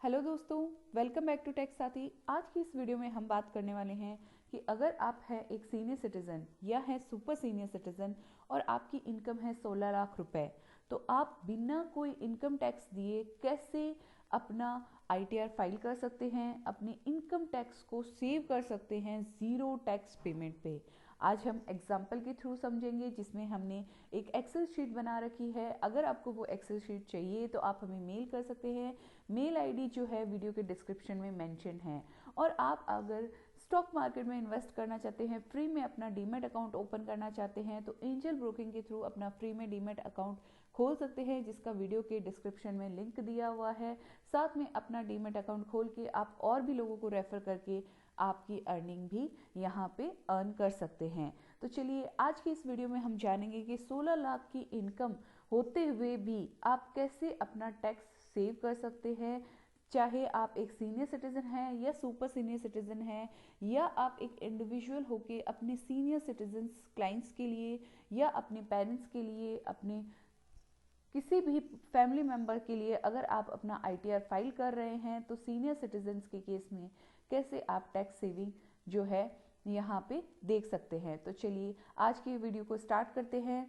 Hello दोस्तों, welcome back to take साथी। आज की इस वीडियो में हम बात करने वाले हैं कि अगर आप हैं एक सीनियर सिटीजन या है सुपर सीनियर सिटीजन और आपकी इनकम है 16 लाख रुपए, तो आप बिना कोई इनकम टैक्स दिए कैसे अपना आईटीआर फाइल कर सकते हैं, अपने इनकम टैक्स को सेव कर सकते हैं ज़ीरो टैक्स पेमेंट पे। आज हम एग्जाम्पल के थ्रू समझेंगे, जिसमें हमने एक एक्सेल शीट बना रखी है। अगर आपको वो एक्सेल शीट चाहिए तो आप हमें मेल कर सकते हैं। मेल आईडी जो है वीडियो के डिस्क्रिप्शन में मेंशन है। और आप अगर स्टॉक मार्केट में इन्वेस्ट करना चाहते हैं, फ्री में अपना डीमेट अकाउंट ओपन करना चाहते हैं, तो एंजल ब्रोकिंग के थ्रू अपना फ्री में डीमेट अकाउंट खोल सकते हैं, जिसका वीडियो के डिस्क्रिप्शन में लिंक दिया हुआ है। साथ में अपना डीमेट अकाउंट खोल के आप और भी लोगों को रेफर करके आपकी अर्निंग भी यहाँ पे अर्न कर सकते हैं। तो चलिए, आज की इस वीडियो में हम जानेंगे कि 16 लाख की इनकम होते हुए भी आप कैसे अपना टैक्स सेव कर सकते हैं। चाहे आप एक सीनियर सिटीजन हैं या सुपर सीनियर सिटीजन हैं, या आप एक इंडिविजुअल होके अपने सीनियर सिटीजन्स क्लाइंट्स के लिए या अपने पेरेंट्स के लिए, अपने किसी भी फैमिली मेंबर के लिए अगर आप अपना आईटीआर फाइल कर रहे हैं, तो सीनियर सिटीजन्स के केस में कैसे आप टैक्स सेविंग जो है यहाँ पे देख सकते हैं। तो चलिए, आज की वीडियो को स्टार्ट करते हैं।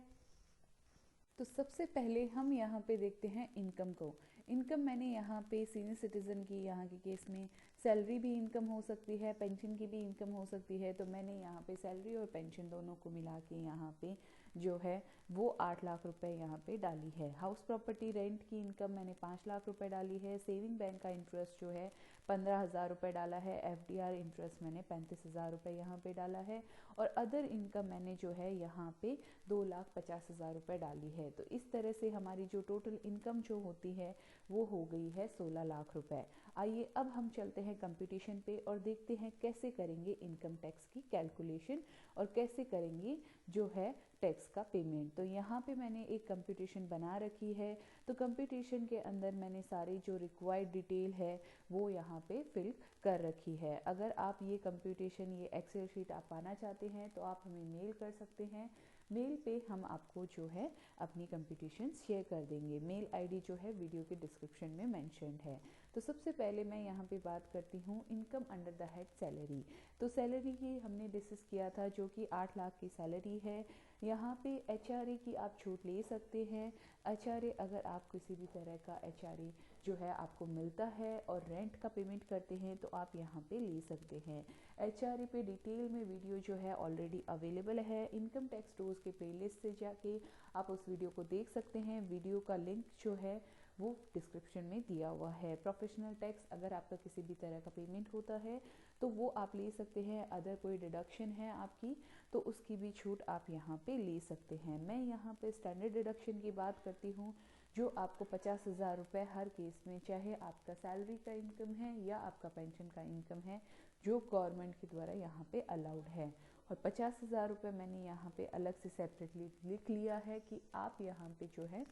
तो सबसे पहले हम यहाँ पे देखते हैं इनकम को। इनकम मैंने यहाँ पे सीनियर सिटीजन की, यहाँ के केस में सैलरी भी इनकम हो सकती है, पेंशन की भी इनकम हो सकती है। तो मैंने यहाँ पे सैलरी और पेंशन दोनों को मिला के यहाँ पे जो है वो 8 लाख रुपए यहाँ पे डाली है। हाउस प्रॉपर्टी रेंट की इनकम मैंने 5 लाख रुपए डाली है। सेविंग बैंक का इंटरेस्ट जो है 15,000 रुपये डाला है। एफडीआर इंटरेस्ट मैंने 35,000 रुपये यहाँ पे डाला है। और अदर इनकम मैंने जो है यहाँ पे 2,50,000 रुपये डाली है। तो इस तरह से हमारी जो टोटल इनकम जो होती है वो हो गई है 16 लाख रुपए। आइए अब हम चलते हैं कंप्यूटेशन पे और देखते हैं कैसे करेंगे इनकम टैक्स की कैलकुलेशन और कैसे करेंगे जो है टैक्स का पेमेंट। तो यहाँ पे मैंने एक कंप्यूटेशन बना रखी है। तो कंप्यूटेशन के अंदर मैंने सारी जो रिक्वायर्ड डिटेल है वो यहाँ पे फिल कर रखी है। अगर आप ये कंप्यूटेशन, ये एक्सेल शीट आप पाना चाहते हैं तो आप हमें मेल कर सकते हैं। मेल पे हम आपको जो है अपनी कंप्यूटेशन शेयर कर देंगे। मेल आईडी जो है वीडियो के डिस्क्रिप्शन में मेंशन्ड है। तो सबसे पहले मैं यहाँ पे बात करती हूँ income under the head salary. तो सैलरी की हमने डिस्कस किया था, जो कि 8 लाख की सैलरी है। यहाँ पे एचआरए की आप छूट ले सकते हैं। एचआरए, अगर आप किसी भी तरह का एचआरए जो है आपको मिलता है और रेंट का पेमेंट करते हैं तो आप यहाँ पे ले सकते हैं। एचआरए पे डिटेल में वीडियो जो है ऑलरेडी अवेलेबल है। इनकम टैक्स टूल्स के प्लेलिस्ट से जाके आप उस वीडियो को देख सकते हैं। वीडियो का लिंक जो है वो डिस्क्रिप्शन में दिया हुआ है। प्रोफेशनल टैक्स, अगर आपका किसी भी तरह का पेमेंट होता है तो वो आप ले सकते हैं। अदर कोई डिडक्शन है आपकी तो उसकी भी छूट आप यहाँ पे ले सकते हैं। मैं यहाँ पे स्टैंडर्ड डिडक्शन की बात करती हूँ, जो आपको 50,000 रुपये हर केस में, चाहे आपका सैलरी का इनकम है या आपका पेंशन का इनकम है, जो गवर्नमेंट के द्वारा यहाँ पे अलाउड है। और 50,000 रुपये मैंने यहाँ पे अलग से सेपरेटली लिख लिया है कि आप यहाँ पे जो है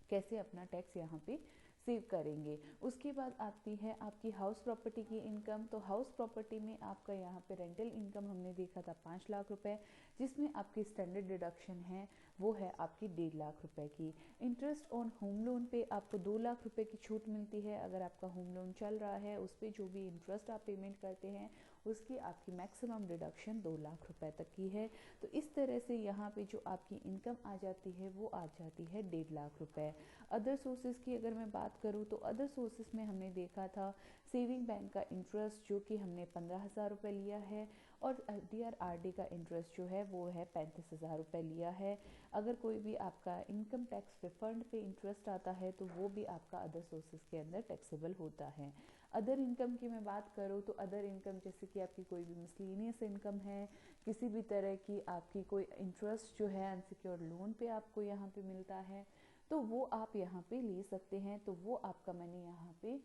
कैसे अपना टैक्स यहाँ पे सेव करेंगे। उसके बाद आती है आपकी हाउस प्रॉपर्टी की इनकम। तो हाउस प्रॉपर्टी में आपका यहाँ पे रेंटल इनकम हमने देखा था 5 लाख रुपए, जिसमें आपकी स्टैंडर्ड डिडक्शन है वो है आपकी 1.5 लाख रुपए की। इंटरेस्ट ऑन होम लोन पे आपको 2 लाख रुपए की छूट मिलती है। अगर आपका होम लोन चल रहा है उस पर जो भी इंटरेस्ट आप पेमेंट करते हैं उसकी आपकी मैक्सिमम डिडक्शन 2 लाख रुपए तक की है। तो इस तरह से यहाँ पे जो आपकी इनकम आ जाती है वो आ जाती है 1.5 लाख रुपए। अदर सोर्सेज की अगर मैं बात करूँ तो अदर सोर्सेज में हमने देखा था सेविंग बैंक का इंटरेस्ट, जो कि हमने 15,000 रुपये लिया है। और एफडीआर आरडी का इंटरेस्ट जो है वो है 35,000 रुपये लिया है। अगर कोई भी आपका इनकम टैक्स रिफंड पे इंटरेस्ट आता है तो वो भी आपका अदर सोर्सेज के अंदर टैक्सेबल होता है। अदर इनकम की मैं बात करूँ तो अदर इनकम जैसे कि आपकी कोई भी मिसलेनियस इनकम है, किसी भी तरह की आपकी कोई इंटरेस्ट जो है अनसिक्योर्ड लोन पे आपको यहाँ पे मिलता है तो वो आप यहाँ पे ले सकते हैं। तो वो आपका मैंने यहाँ पे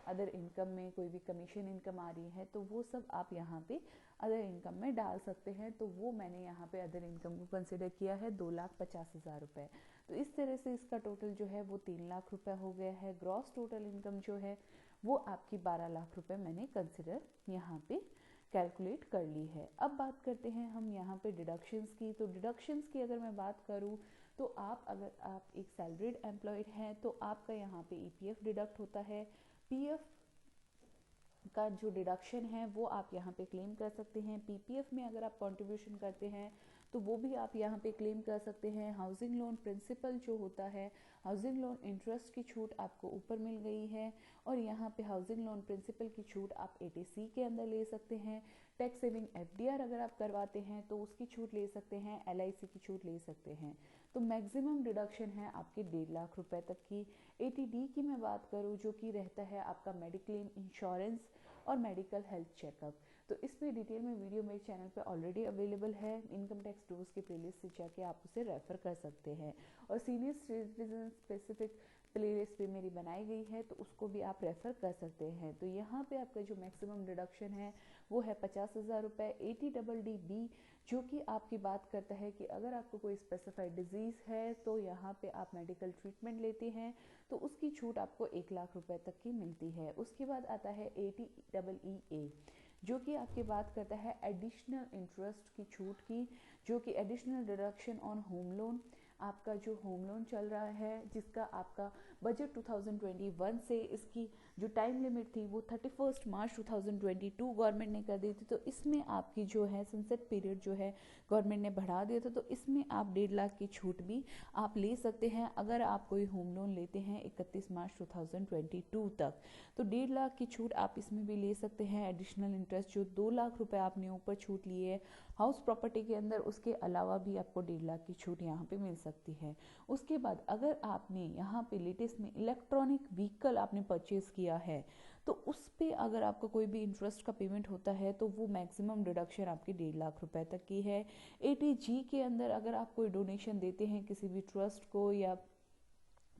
अदर इनकम में, कोई भी कमीशन इनकम आ रही है तो वो सब आप यहाँ पे अदर इनकम में डाल सकते हैं। तो वो मैंने यहाँ पे अदर इनकम को कंसिडर किया है 2,50,000 रुपये। तो इस तरह से इसका टोटल जो है वो 3 लाख रुपये हो गया है। ग्रॉस टोटल इनकम जो है वो आपकी 12 लाख रुपये मैंने कंसिडर यहाँ पे कैलकुलेट कर ली है। अब बात करते हैं हम यहाँ पे डिडक्शंस की। तो डिडक्शंस की अगर मैं बात करूँ तो अगर आप एक सैलरीड एम्प्लॉयड हैं तो आपका यहाँ पे ईपीएफ डिडक्ट होता है पीएफ का जो डिडक्शन है वो आप यहाँ पे क्लेम कर सकते हैं। पीपीएफ में अगर आप कंट्रीब्यूशन करते हैं तो वो भी आप यहाँ पे क्लेम कर सकते हैं। हाउसिंग लोन प्रिंसिपल जो होता है, हाउसिंग लोन इंटरेस्ट की छूट आपको ऊपर मिल गई है, और यहाँ पे हाउसिंग लोन प्रिंसिपल की छूट आप एटीसी के अंदर ले सकते हैं। टैक्स सेविंग एफडीआर अगर आप करवाते हैं तो उसकी छूट ले सकते हैं, एलआईसी की छूट ले सकते हैं। तो मैक्सिमम डिडक्शन है आपकी 1.5 लाख रुपए तक की। एटीडी की मैं बात करूँ, जो कि रहता है आपका मेडिक्लेम इंश्योरेंस और मेडिकल हेल्थ चेकअप, तो इस पे डिटेल में वीडियो मेरे चैनल पे ऑलरेडी अवेलेबल है। इनकम टैक्स टूल्स की प्लेलिस्ट से जाके आप उसे रेफर कर सकते हैं, और सीनियर सिटीजन स्पेसिफिक प्लेलिस्ट पे मेरी बनाई गई है, तो उसको भी आप रेफर कर सकते हैं। तो यहाँ पे आपका जो मैक्सिमम डिडक्शन है वो है 50,000 रुपये। ATDD जो कि आपकी बात करता है कि अगर आपको कोई स्पेसिफाइड डिजीज़ है तो यहाँ पे आप मेडिकल ट्रीटमेंट लेते हैं तो उसकी छूट आपको 1 लाख रुपए तक की मिलती है। उसके बाद आता है ATEE जो कि आपकी बात करता है एडिशनल इंटरेस्ट की छूट की, जो कि additional deduction on home loan. आपका जो होम लोन चल रहा है, जिसका आपका बजट 2021 से इसकी जो टाइम लिमिट थी वो 31 मार्च 2022 गवर्नमेंट ने कर दी थी, तो इसमें आपकी जो है सनसेट पीरियड जो है गवर्नमेंट ने बढ़ा दिया था, तो इसमें आप 1.5 लाख की छूट भी आप ले सकते हैं अगर आप कोई होम लोन लेते हैं 31 मार्च 2022 तक। तो 1.5 लाख की छूट आप इसमें भी ले सकते हैं। एडिशनल इंटरेस्ट जो 2 लाख रुपए आपने ऊपर छूट लिए है हाउस प्रॉपर्टी के अंदर, उसके अलावा भी आपको 1.5 लाख की छूट यहाँ पे मिल सकती है। उसके बाद अगर आपने यहाँ पे लेटेस्ट में इलेक्ट्रॉनिक व्हीकल आपने परचेज किया है तो उस पे अगर आपका कोई भी इंटरेस्ट का पेमेंट होता है तो वो मैक्सिमम डिडक्शन आपकी 1.5 लाख रुपए तक की है। ATG के अंदर अगर आप कोई डोनेशन देते हैं किसी भी ट्रस्ट को या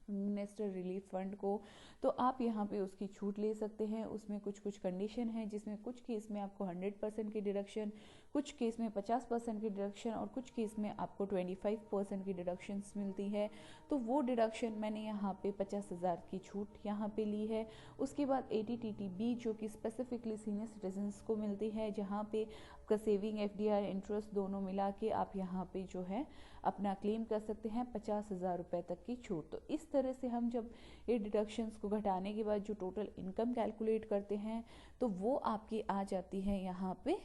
मिनिस्टर रिलीफ फंड को, तो आप यहाँ पे उसकी छूट ले सकते हैं। उसमें कुछ कंडीशन है, जिसमें कुछ केस में आपको 100% की डिडक्शन, कुछ केस में 50% की डिडक्शन, और कुछ केस में आपको 25% की डिडक्शंस मिलती है। तो वो डिडक्शन मैंने यहाँ पे 50,000 की छूट यहाँ पे ली है। उसके बाद ATTTB जो कि स्पेसिफिकली सीनियर सिटीजन्स को मिलती है, जहाँ पे आपका सेविंग FDR इंटरेस्ट दोनों मिला के आप यहाँ पे जो है अपना क्लेम कर सकते हैं 50,000 रुपये तक की छूट। तो इस तरह से हम जब ये डिडक्शंस को घटाने के बाद जो टोटल इनकम कैलकुलेट करते हैं तो वो आपकी आ जाती है यहाँ पे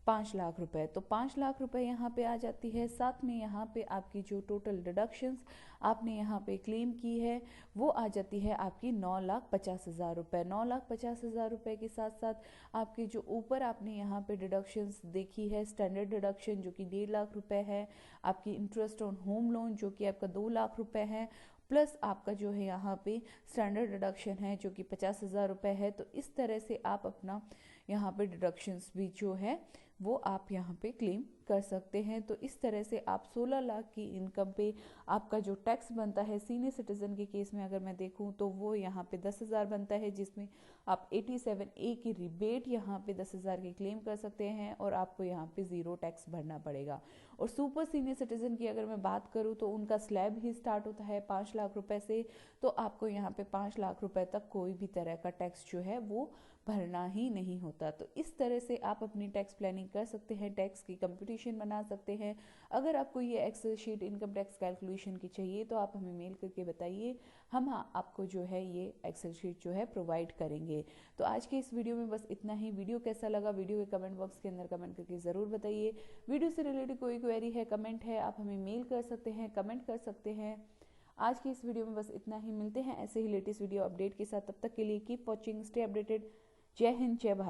5 लाख रुपए। तो 5 लाख रुपए यहाँ पे आ जाती है। साथ में यहाँ पे आपकी जो टोटल डिडक्शंस आपने यहाँ पे क्लेम की है वो आ जाती है आपकी 9,50,000 रुपये। 9,50,000 रुपये के साथ साथ आपकी जो ऊपर आपने यहाँ पे डिडक्शंस देखी है, स्टैंडर्ड डिडक्शन जो कि 1.5 लाख रुपए है, आपकी इंटरेस्ट ऑन होम लोन जो कि आपका 2 लाख रुपए है, प्लस आपका जो है यहाँ पे स्टैंडर्ड डिडक्शन है जो कि 50,000 रुपये है। तो इस तरह से आप अपना यहाँ पे डिडक्शंस भी जो है वो आप यहाँ पे क्लेम कर सकते हैं। तो इस तरह से आप 16 लाख की इनकम पे आपका जो टैक्स बनता है सीनियर सिटीजन के केस में अगर मैं देखूँ तो वो यहाँ पे 10,000 बनता है, जिसमें आप 87A की रिबेट यहाँ पे 10,000 की क्लेम कर सकते हैं और आपको यहाँ पे 0 टैक्स भरना पड़ेगा। और सुपर सीनियर सिटीजन की अगर मैं बात करूँ तो उनका स्लैब ही स्टार्ट होता है 5 लाख रुपए से, तो आपको यहाँ पे 5 लाख रुपए तक कोई भी तरह का टैक्स जो है वो भरना ही नहीं होता। तो इस तरह से आप अपनी टैक्स प्लानिंग कर सकते हैं, टैक्स की कंप्यूटेशन बना सकते हैं। अगर आपको ये Excel sheet income tax calculation की चाहिए तो आप हमें मेल करके बताइए, हम आपको जो है ये एक्सेल शीट जो है प्रोवाइड करेंगे। तो आज के इस वीडियो में बस इतना ही। वीडियो कैसा लगा वीडियो के कमेंट बॉक्स के अंदर कमेंट करके ज़रूर बताइए। वीडियो से रिलेटेड कोई क्वेरी है, कमेंट है, आप हमें मेल कर सकते हैं, कमेंट कर सकते हैं। आज की इस वीडियो में बस इतना ही। मिलते हैं ऐसे ही लेटेस्ट वीडियो अपडेट के साथ, तब तक के लिए कीप वॉचिंग, स्टे अपडेटेड। जय हिंद, जय भारत।